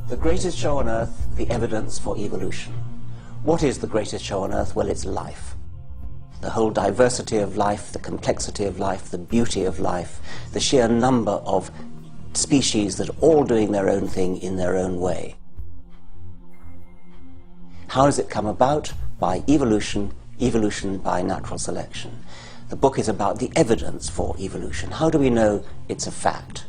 The greatest show on earth, the evidence for evolution. What is the greatest show on earth? Well, it's life. The whole diversity of life, the complexity of life, the beauty of life, the sheer number of species that are all doing their own thing in their own way. How does it come about? By evolution, evolution by natural selection. The book is about the evidence for evolution. How do we know it's a fact?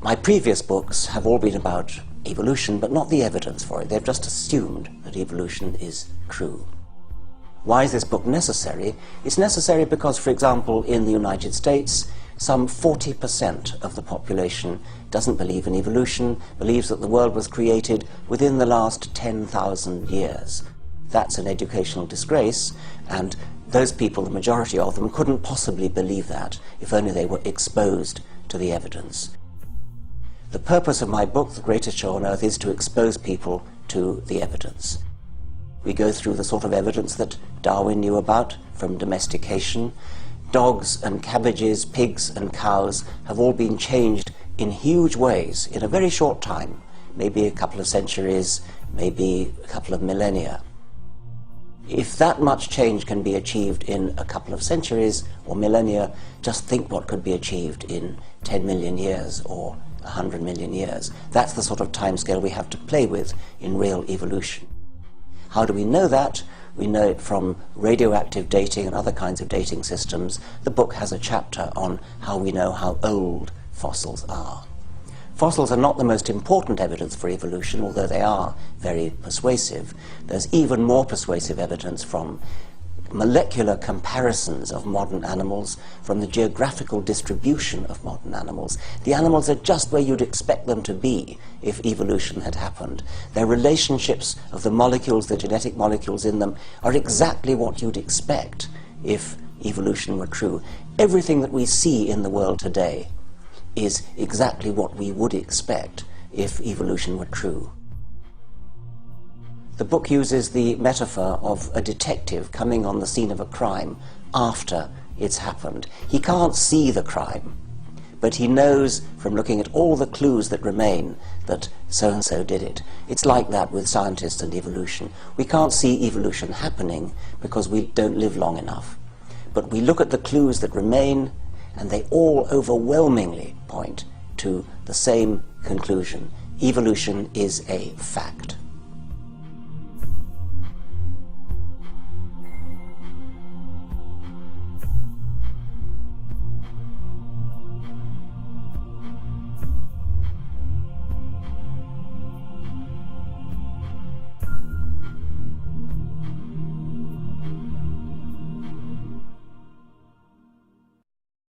My previous books have all been about evolution, but not the evidence for it. They've just assumed that evolution is true. Why is this book necessary? It's necessary because, for example, in the United States, some 40% of the population doesn't believe in evolution, believes that the world was created within the last 10,000 years. That's an educational disgrace, and those people, the majority of them, couldn't possibly believe that if only they were exposed to the evidence. The purpose of my book, The Greatest Show on Earth, is to expose people to the evidence. We go through the sort of evidence that Darwin knew about from domestication. Dogs and cabbages, pigs and cows have all been changed in huge ways in a very short time, maybe a couple of centuries, maybe a couple of millennia. If that much change can be achieved in a couple of centuries or millennia, just think what could be achieved in 10 million years or 100 million years. That's the sort of timescale we have to play with in real evolution. How do we know that? We know it from radioactive dating and other kinds of dating systems. The book has a chapter on how we know how old fossils are. Fossils are not the most important evidence for evolution, although they are very persuasive. There's even more persuasive evidence from molecular comparisons of modern animals, from the geographical distribution of modern animals. The animals are just where you'd expect them to be if evolution had happened. Their relationships of the molecules, the genetic molecules in them, are exactly what you'd expect if evolution were true. Everything that we see in the world today is exactly what we would expect if evolution were true. The book uses the metaphor of a detective coming on the scene of a crime after it's happened. He can't see the crime, but he knows from looking at all the clues that remain that so-and-so did it. It's like that with scientists and evolution. We can't see evolution happening because we don't live long enough. But we look at the clues that remain, and they all overwhelmingly point to the same conclusion. Evolution is a fact.